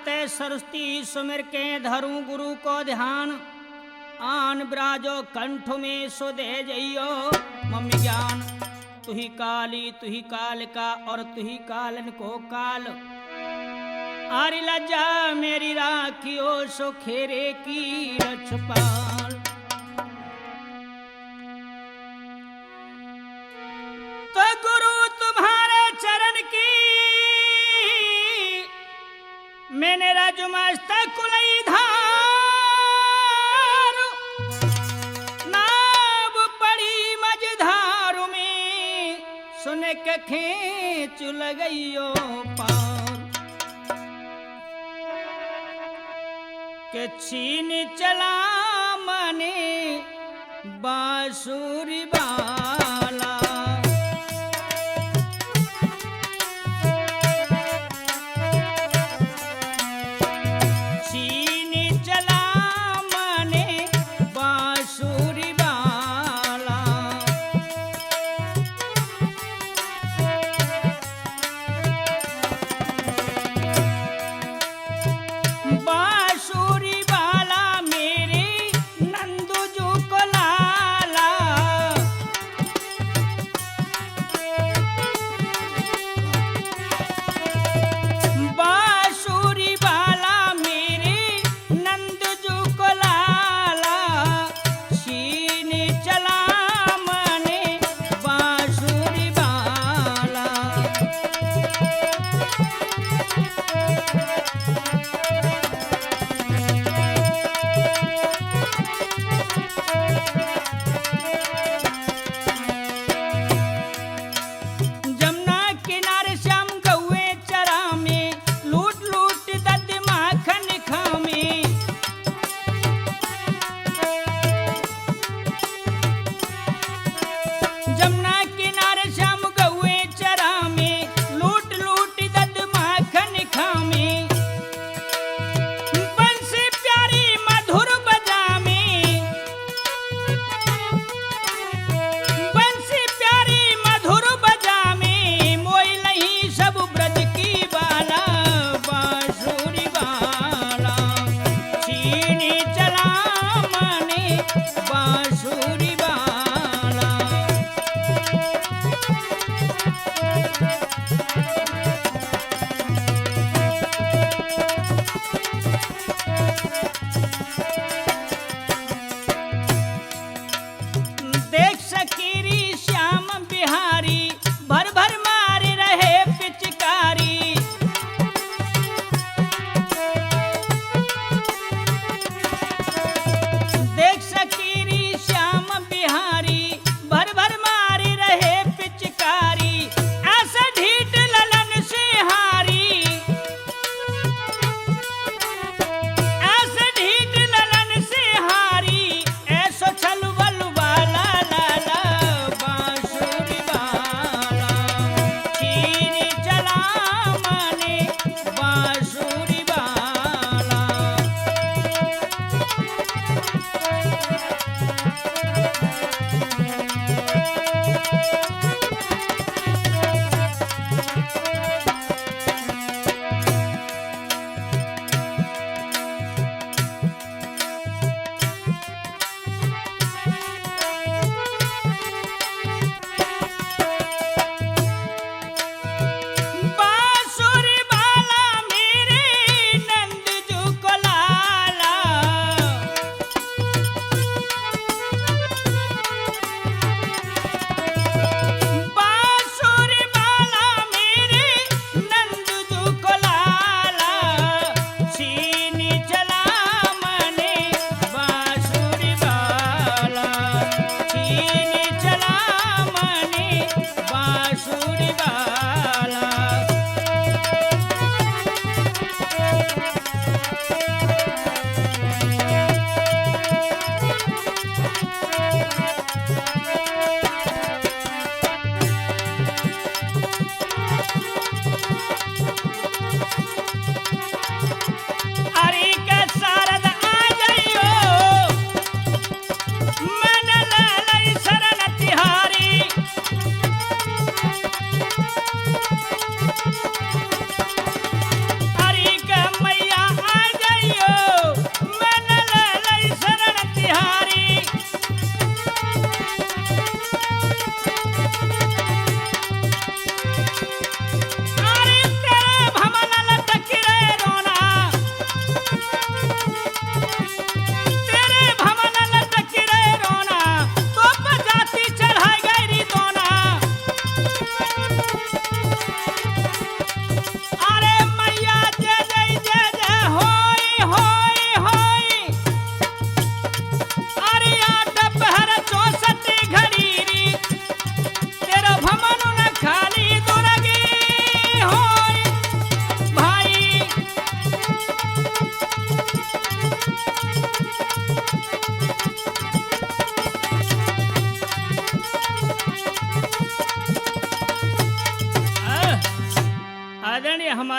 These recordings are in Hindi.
तय सरस्वती सुमिर के धरूं गुरु को ध्यान। आन ब्राजो कंठ में सो दे जइयो मम्मी ज्ञान। तुही काली तुही काल का और तुही कालन को काल। आरी लज्जा मेरी राखियो सो खेरे की रछपाल। तो गुरु तुम्हारे चरण की मैंने राजमस्तक कुलई धार। नाव पड़ी मझधार में सुन के खींच लगइयो पार। के छीन चला मने बांसुरी वाला। छीन चला मने बांसुरी वाला। बांसुरी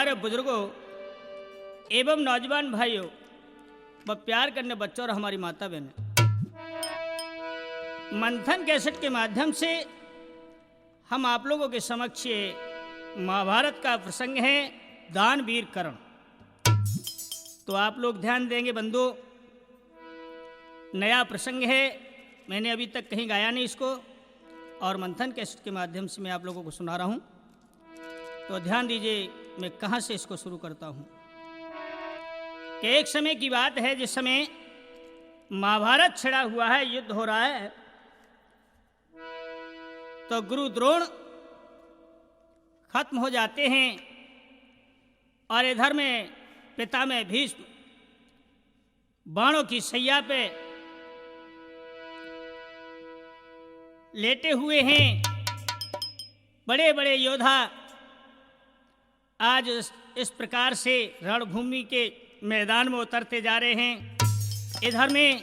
हमारे बुजुर्गों एवं नौजवान भाइयों व प्यार करने बच्चों और हमारी माता बहनें, मंथन कैसेट के माध्यम से हम आप लोगों के समक्ष ये महाभारत का प्रसंग है दानवीर कर्ण। तो आप लोग ध्यान देंगे बंधु, नया प्रसंग है, मैंने अभी तक कहीं गाया नहीं इसको, और मंथन कैसेट के माध्यम से मैं आप लोगों को सुना रहा हूँ। तो ध्यान दीजिए मैं कहाँ से इसको शुरू करता हूँ। कि एक समय की बात है जिस समय महाभारत छिड़ा हुआ है, युद्ध हो रहा है, तो गुरु द्रोण खत्म हो जाते हैं और इधर में पितामह भीष्म बाणों की सैया पे लेटे हुए हैं। बड़े बड़े योद्धा आज इस प्रकार से रणभूमि के मैदान में उतरते जा रहे हैं। इधर में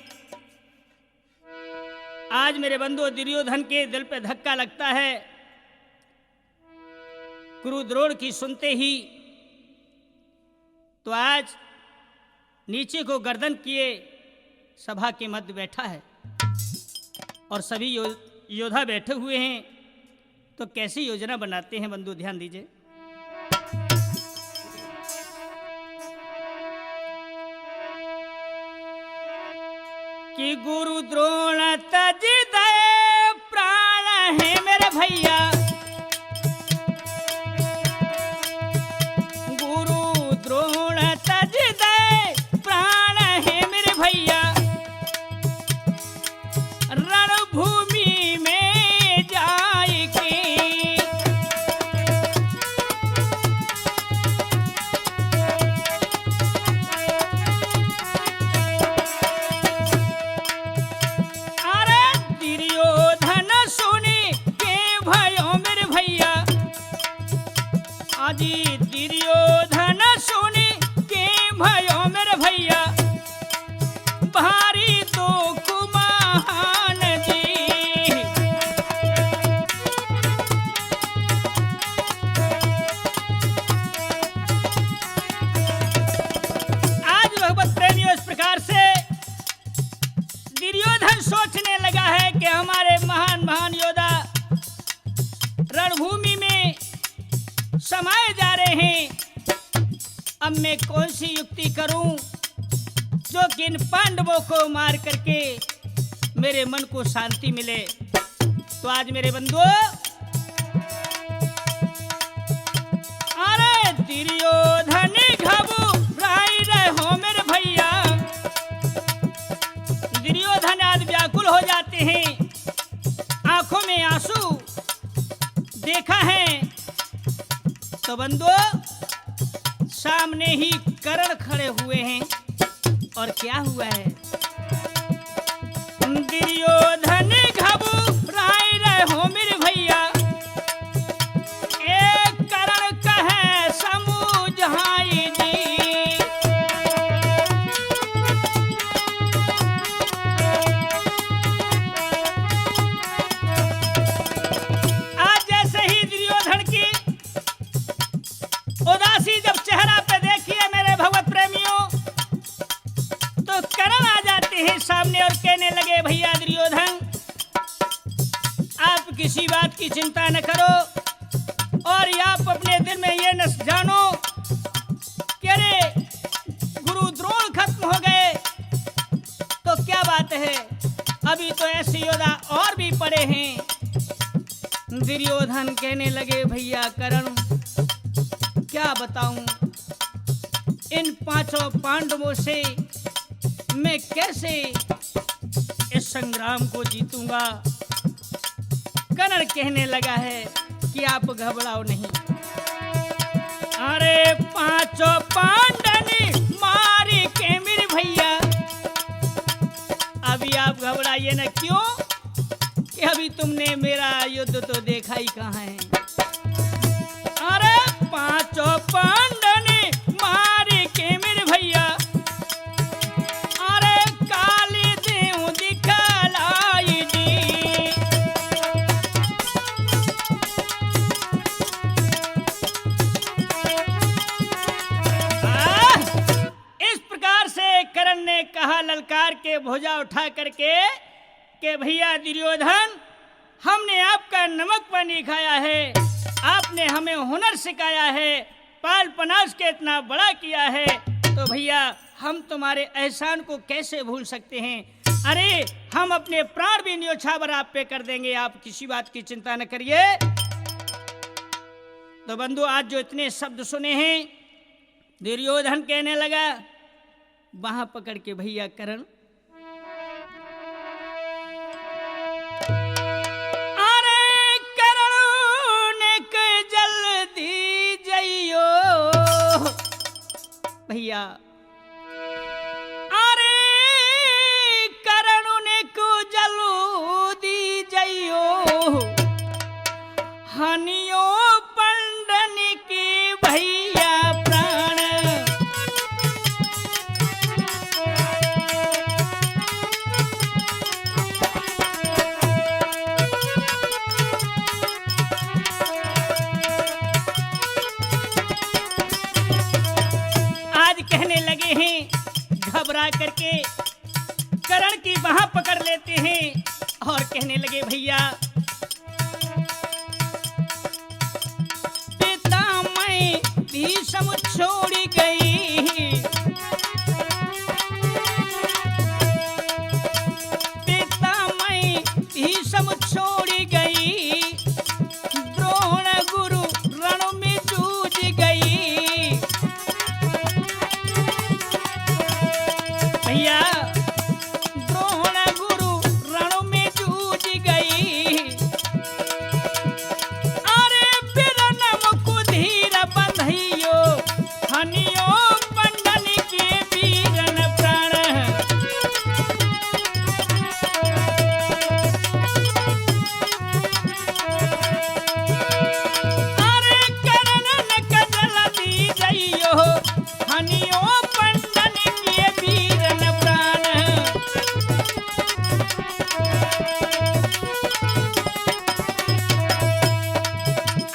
आज मेरे बंधु दुर्योधन के दिल पे धक्का लगता है गुरु द्रोण की सुनते ही। तो आज नीचे को गर्दन किए सभा के मध्य बैठा है और सभी योद्धा बैठे हुए हैं। तो कैसी योजना बनाते हैं बंधु, ध्यान दीजिए। कि गुरु द्रोण तज दे प्राण है मेरे भैया, गुरु द्रोण तज दे प्राण है मेरे भैया, रणभूमि में जाए के दुर्योधन सुने के भयो मेरे भैया, भारी तो कुमान जी। आज भगवत प्रेमियों इस प्रकार से दुर्योधन सोचने लगा है कि हमारे महान महान योद्धा रणभूमि में समाये जा रहे हैं। अब मैं कौन सी युक्ति करूं जो कि इन पांडवों को मार करके मेरे मन को शांति मिले। तो आज मेरे बंधुओं, अरे दुर्योधन घबराई रहो मेरे भैया, दुर्योधन आज व्याकुल हो जाते हैं, आंखों में आंसू देखा है। तो बंधुओं, सामने ही कर्ण खड़े हुए हैं और क्या हुआ है, दुर्योधन घबराई रहो मेरे भैया, एक कर्ण कहे समझाई जी। आज जैसे ही दुर्योधन की उदासी जब चेहरा पे देखिए मेरे भगवत प्रेमियों, तो कर्ण आ जाते हैं सामने और कहने लगे, भैया दुर्योधन आप किसी बात की चिंता न करो और आप अपने दिल में ये न जानो कि अरे गुरु द्रोण खत्म हो गए तो क्या बात है, अभी तो ऐसे योद्धा और भी पड़े हैं। दुर्योधन कहने लगे, भैया कर्ण क्या बताऊं, इन पांचों पांडवों से मैं कैसे इस संग्राम को जीतूंगा। कर्ण कहने लगा है कि आप घबराओ नहीं, अरे पांचों पांडव मारे के मेरे भैया, अभी आप घबराइए न, क्यों कि अभी तुमने मेरा युद्ध तो देखा ही कहाँ है। अरे पांचों पांडव ने मारे के मेरे भैया, अरे काली देव दिखलाई जी। उठा करके कि भैया दुर्योधन, हमने आपका नमक पानी खाया है, आपने हमें हुनर सिखाया है, पाल पनास के इतना बड़ा किया है, तो भैया हम तुम्हारे एहसान को कैसे भूल सकते हैं। अरे हम अपने प्राण भी न्योछावर आप पे कर देंगे, आप किसी बात की चिंता न करिए। तो बंधु, आज जो इतने शब्द सुने हैं, दुर्योधन कहने लगा, वहां पकड़ के भैया करण, अरे करण ने के जल्दी जइयो भैया, अरे करण ने को जल्दी जइयो, हनियो पंडन के भैया प्राण। आज कहने लगे हैं, घबरा करके करण की बाह पकड़ लेते हैं और कहने लगे, भैया भीष्म छोड़ गई, पिता मैं भीष्म छोड़ गई, द्रोण गुरु रण में जूझ गई। भैया द्रोण गुरु रण में जूझ गई, अरे बिरनम को धीर बंधइयो, हनियो पंडन के वीरन प्राण। अरे करणन का जल्दी जइयो, हनियो पंडन के वीरन प्राण।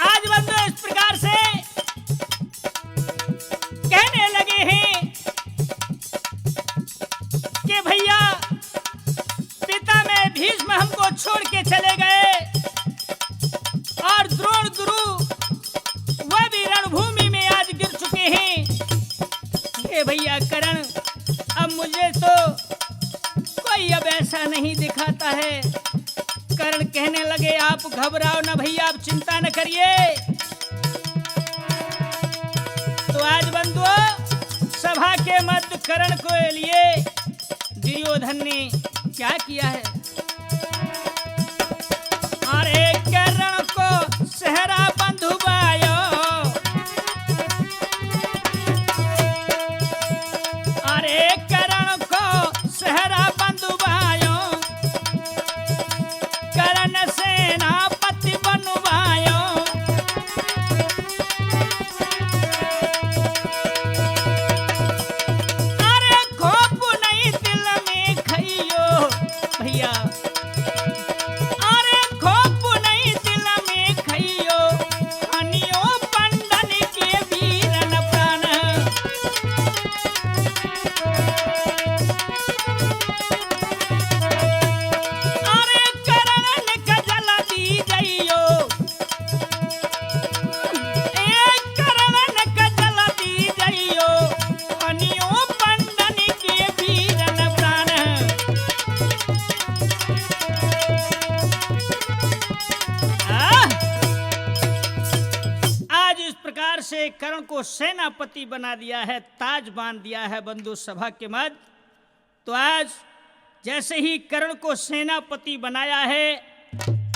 आज बंधु इस प्रकार से कहने लगे हैं कि भैया पिता में भीष्म हमको छोड़ के चले गए और द्रोण गुरु वह भी रणभूमि में आज गिर चुके हैं। ये भैया करण, अब मुझे तो कोई अब ऐसा नहीं दिखाता है। करण कहने लगे, आप घबराओ न भैया, आप चिंता न करिए। तो आज बंधुओं, सभा के मध्य करण को लिए दुर्योधन ने क्या किया है। अरे करण को सहरा बंधुबायो, अरे करण को सहरा बंधुबायो, करण सेनापति बनवायो। अरे खोप नहीं दिल में खइयो भैया, अरे खोप नहीं दिल में खइयो, हनियो पंडन के वीरन प्राण। अरे करणन का जल्दी जइयो, एक करणन का जल्दी जइयो, हनियो पंडन के वीरन प्राण। आज इस प्रकार से कर्ण को सेनापति बना दिया है, ताज बांध दिया है बंधु सभा के मध्य। तो आज जैसे ही कर्ण को सेनापति बनाया है,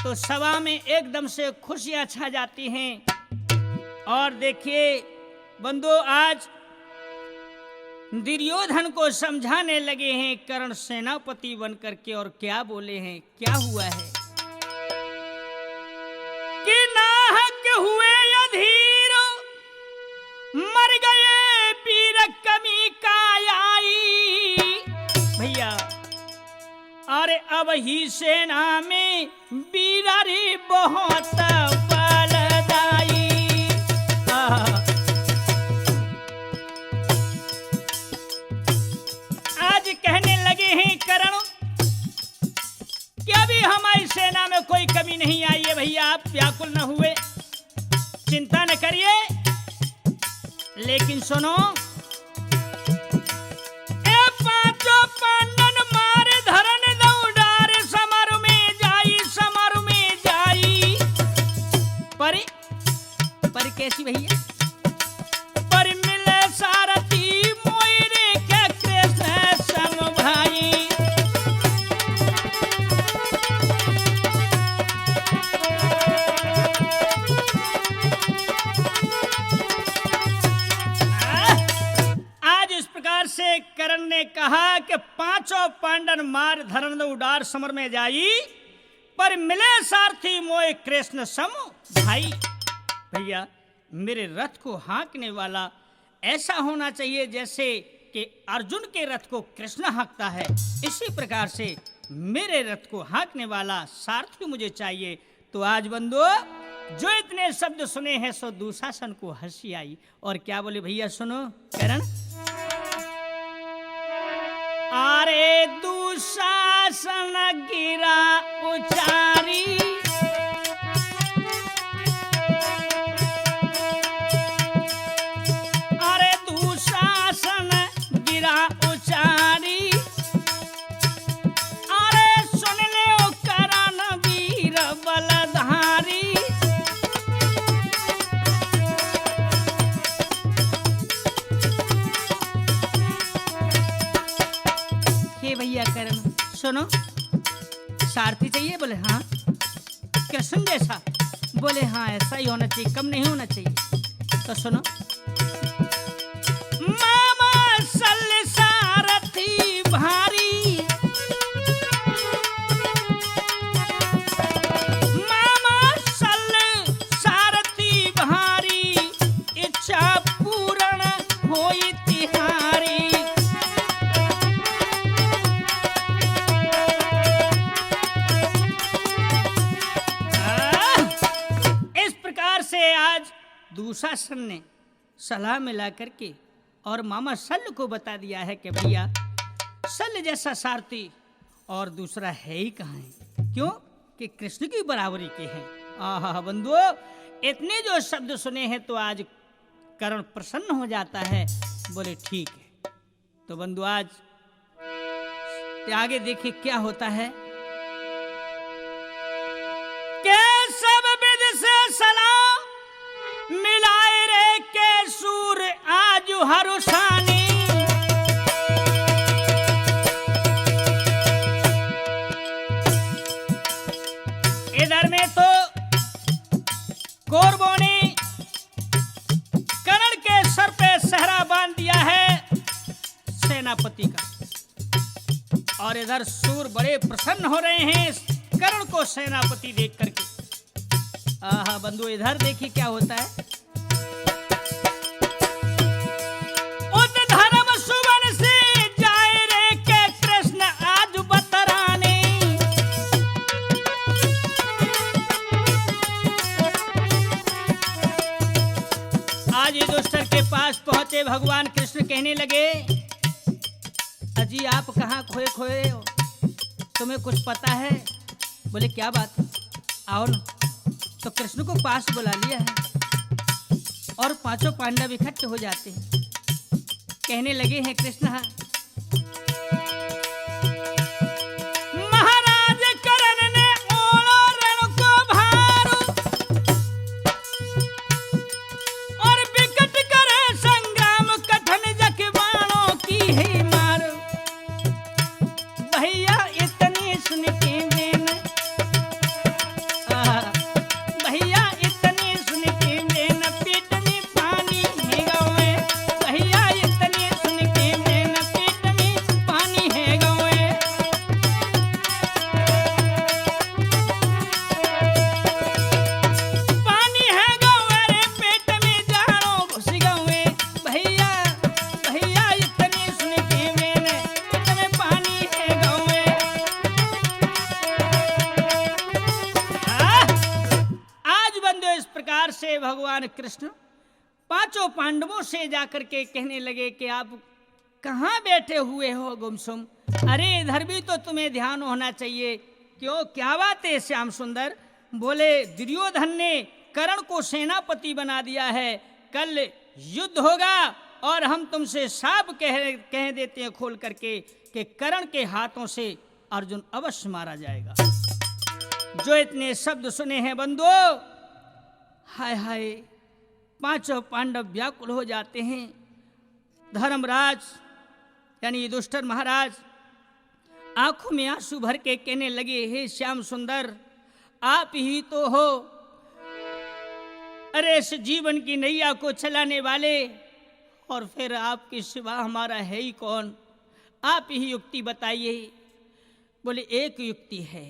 तो सभा में एकदम से खुशियां छा जाती हैं। और देखिए बंधु, आज दुर्योधन को समझाने लगे हैं कर्ण सेनापति बन करके, और क्या बोले हैं, क्या हुआ है कि नाहक हुए अधीर, मर गए वीर कमी कायाई। भैया अरे अब ही सेना में वीरारी बहुत बलदाई। आज कहने लगे हैं करण हमारी सेना में कोई कमी नहीं आई है भैया, आप व्याकुल न हुए, चिंता न करिए। लेकिन सुनो, ए पांचों पांडन मारे धरन दौड़ार, समर में जाई पर कैसी भैया? पर मिले सारथी मोयरे के कृष्ण सम भाई। आज इस प्रकार से कर्ण ने कहा कि पांचों पांडन मार धरन उडार समर में जाई, पर मिले सारथी मोए कृष्ण सम भाई। भैया मेरे रथ को हाँकने वाला ऐसा होना चाहिए जैसे कि अर्जुन के रथ को कृष्ण हाँकता है, इसी प्रकार से मेरे रथ को हाँकने वाला सारथी मुझे चाहिए। तो आज बंधु जो इतने शब्द सुने हैं सो दुशासन को हंसी आई, और क्या बोले भैया सुनो करण। अरे दुशासन गिरा उचारी, अरे दुशासन गिरा उचारी, अरे सुन ले ओ करण वीर बलधारी। हे भैया करण सुनो, सारथी चाहिए? बोले हाँ। कृष्ण जैसा? बोले हाँ ऐसा ही होना चाहिए, कम नहीं होना चाहिए। तो सुनो, मामा सल सारथी भारी, मामा सल सारथी भारी, इच्छा पूर्ण होई तिहारी। आज दुशासन ने सलाह मिला करके और मामा शल्य को बता दिया है कि भैया शल्य जैसा सारथी और दूसरा है ही कहाँ है, क्यों कि कृष्ण की बराबरी के हैं। आहा बंधुओं, इतने जो शब्द सुने हैं तो आज कर्ण प्रसन्न हो जाता है। बोले ठीक है। तो बंधु आज आगे देखिए क्या होता है। के सब विद से सलाह मिलाए रे के सूर आज हरुषानी, इधर में तो कौरवों ने कर्ण के सर पे सहरा बांध दिया है सेनापति का, और इधर सूर बड़े प्रसन्न हो रहे हैं कर्ण को सेनापति देख करके। आहा बंधु इधर देखिए क्या होता है। उत धर्म सुवन से जाए रे के कृष्ण आज बतराने, आज युधिष्ठिर के पास पहुंचे भगवान कृष्ण कहने लगे, अजी आप कहाँ खोए खोए हो, तुम्हें कुछ पता है? बोले क्या बात, आओ ना। तो कृष्ण को पास बुला लिया है और पांचों पांडव इकट्ठे हो जाते हैं। कहने लगे हैं कृष्ण, महाराज कर्ण ने ओढ़ो रण को भारो, और विकट करे संग्राम कठिन जखबाणों की है मारो। भैया इतनी सुन के भगवान कृष्ण पांचों पांडवों से जाकर के कहने लगे कि आप कहाँ बैठे हुए हो गुमसुम? अरे इधर भी तो तुम्हें ध्यान होना चाहिए, क्यों, क्या बात है श्याम सुंदर? बोले दुर्योधन ने कर्ण को सेनापति बना दिया है, कल युद्ध होगा और हम तुमसे साफ कह देते हैं खोल करके कि कर्ण के हाथों से अर्जुन अवश्य मारा जाएगा। जो इतने शब्द सुने हैं बंधुओं, हाय हाय, पांचों पांडव व्याकुल हो जाते हैं। धर्मराज यानी युधिष्ठिर महाराज आंखों में आंसू भर के कहने लगे, हे श्याम सुंदर, आप ही तो हो अरे इस जीवन की नैया को चलाने वाले, और फिर आपके सिवा हमारा है ही कौन? आप ही युक्ति बताइए। बोले एक युक्ति है,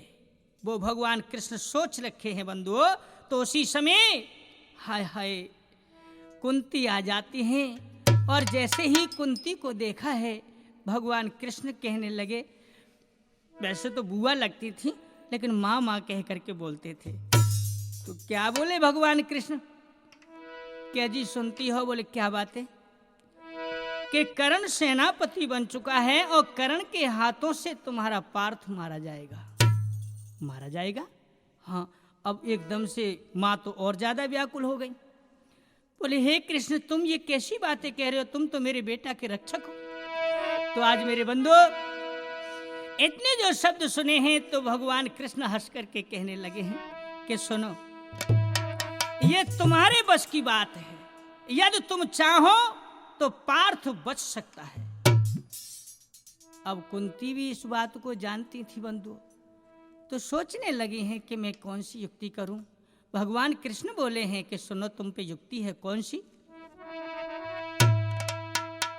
वो भगवान कृष्ण सोच रखे हैं बंधुओं। तो उसी समय हाय हाय कुंती आ जाती हैं, और जैसे ही कुंती को देखा है भगवान कृष्ण कहने लगे, वैसे तो बुआ लगती थी लेकिन माँ माँ कह करके बोलते थे। तो क्या बोले भगवान कृष्ण? क्या जी सुनती हो? बोले क्या बात है? कि कर्ण सेनापति बन चुका है और कर्ण के हाथों से तुम्हारा पार्थ मारा जाएगा। मारा जाएगा? हाँ। अब एकदम से माँ तो और ज्यादा व्याकुल हो गई। बोले हे कृष्ण, तुम ये कैसी बातें कह रहे हो? तुम तो मेरे बेटा के रक्षक हो। तो आज मेरे बंधु इतने जो शब्द सुने हैं तो भगवान कृष्ण हंस करके कहने लगे हैं कि सुनो, ये तुम्हारे बस की बात है। यदि तुम चाहो तो पार्थ बच सकता है। अब कुंती भी इस बात को जानती थी बंधु, तो सोचने लगी हैं कि मैं कौन सी युक्ति करूं। भगवान कृष्ण बोले हैं कि सुनो, तुम पे युक्ति है। कौन सी?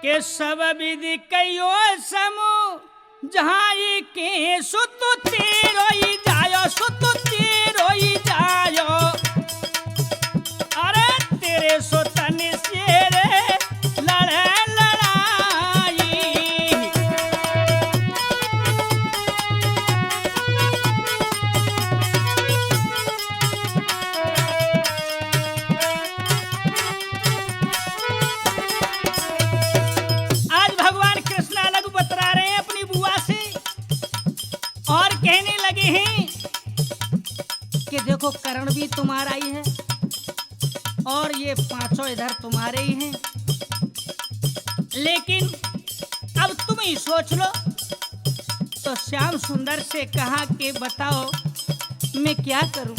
के सब विधि कयो समूह जहाँ के सुत तेरोई जायो, सुत तेरोई जायो। अरे तेरे सुतन से रे लड़े लड़ाई। आज भगवान कृष्ण अलग बतरा रहे हैं अपनी बुआ से, और कहने लगे हैं कि देखो कर्ण भी तुम्हारा ही है और ये पांचों इधर तुम्हारे ही हैं, लेकिन अब तुम ही सोच लो। तो श्याम सुंदर से कहा कि बताओ मैं क्या करूं।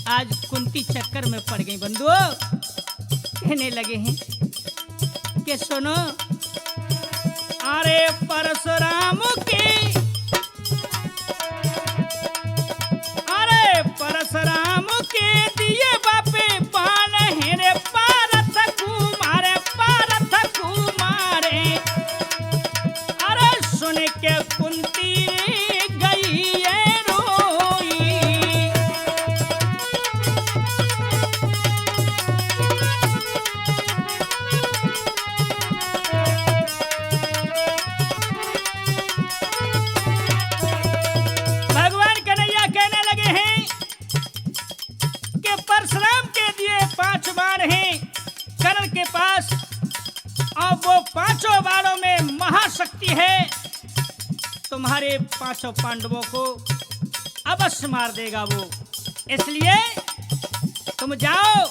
आज कुंती चक्कर में पड़ गई बंधु। कहने लगे हैं कि सुनो, अरे परशुराम के, अरे परशुराम के दिए बापे बाण है रे पारथ कुमारे, पारथ कुमारे। अरे सुन के कुंती गई है रोई। भगवान कन्हैया कहने लगे हैं कि परशुराम के दिए 5 बाण हैं कर्ण के पास, और वो 5 बाणों में महाशक्ति है। तुम्हारे 5 पांडवों को अवश्य मार देगा वो। इसलिए तुम जाओ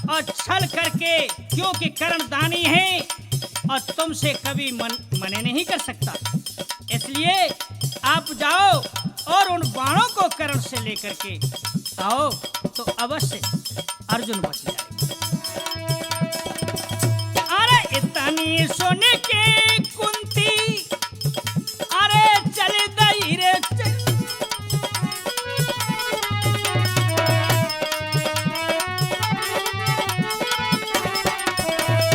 और छल करके, क्योंकि कर्ण दानी है और तुमसे कभी मने नहीं कर सकता, इसलिए आप जाओ और उन बाणों को कर्ण से लेकर के आओ, तो अवश्य अर्जुन बच जाएगा। अरे इतनी सोने के कुंती, अरे चल दई रे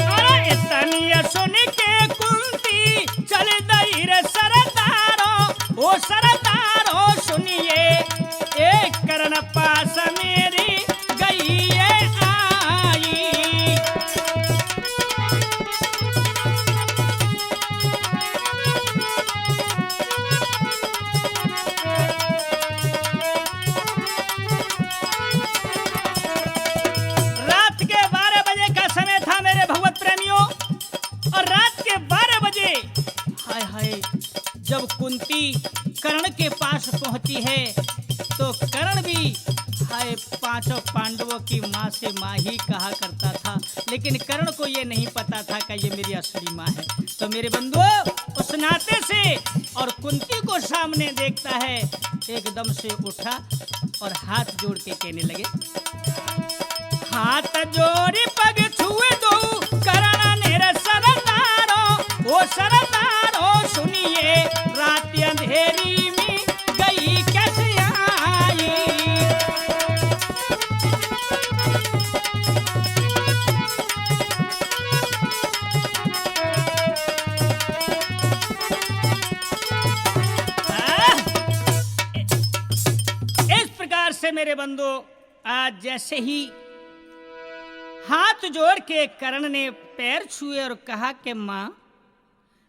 अरे इतनी सोने के कुंती चल दई रे सरदारो, ओ सरदारो सुनिए, एक कर्ण पास मेरी गई है आई। तो कर्ण भी हाय पांचों पांडवों की माँ से माँ ही कहा करता था, लेकिन कर्ण को ये नहीं पता था कि ये मेरी असली माँ है। तो मेरे बंधुओं, उस नाते से और कुंती को सामने देखता है, एकदम से उठा और हाथ जोड़ के कहने लगे, हाथ जोड़ी पग छुए दो कर्ण नेर सरदारो, ओ सरदारो सुनिए रात अंधेरी में गई कैसे आई। इस प्रकार से मेरे बंधु, आज जैसे ही हाथ जोड़ के कर्ण ने पैर छुए और कहा कि माँ,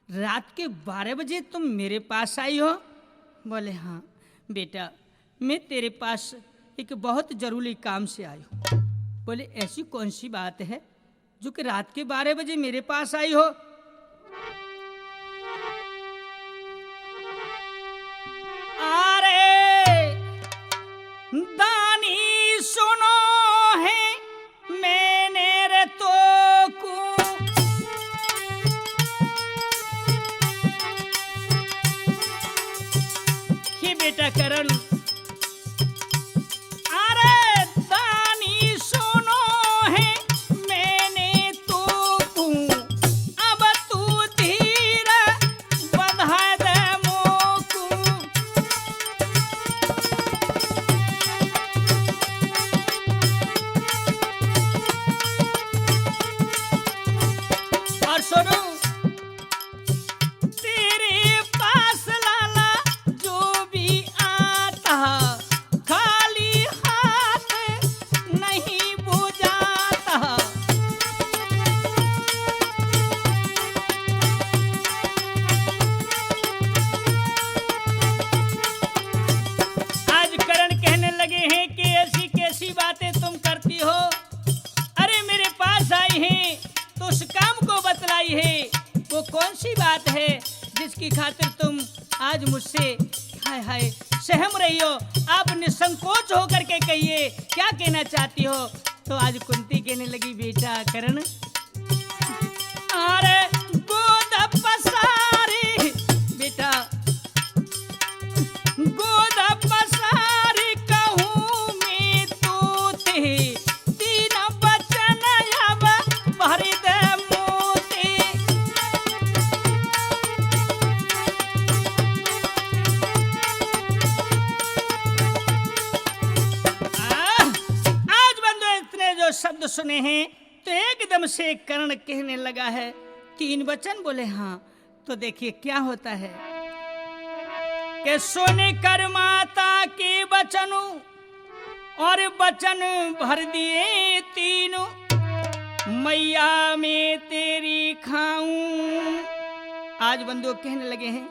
रात के 12 बजे तुम मेरे पास आई हो? बोले हाँ बेटा, मैं तेरे पास एक बहुत जरूरी काम से आई हूँ। बोले ऐसी कौन सी बात है जो कि रात के 12 बजे मेरे पास आई हो? अरे दानी सुनो है मैंने रे तो कि बेटा करण, अरे दानी सुनो है मैंने तो अब तू धीर बंधा दे मोकू। और सुनो, तेरे पास लाला जो भी आता खाली हाथ नहीं बुझाता। आज करण कहने लगे हैं कि ऐसी कैसी बातें तुम करती हो? अरे मेरे पास आई हैं तो उस काम को बतलाई है, वो कौन सी बात है जिसकी खातिर तुम आज मुझसे हाय हाय सहम रही हो? आप निसंकोच होकर के कहिए क्या कहना चाहती हो। तो आज कुंती कहने लगी, बेटा करण, अरे गोद पसारी बेटा, गोद पसारी कहूँ मैं तो थे, तीन बचन अब भर दे मोते। आज बंधु इतने जो शब्द सुने हैं तो एकदम से कर्ण कहने लगा है, 3 वचन बोले हाँ। तो देखिए क्या होता है कि सुन कर माता के वचन और वचन भर दिए तीनों, मैया में तेरी खाऊं। आज बंधु कहने लगे हैं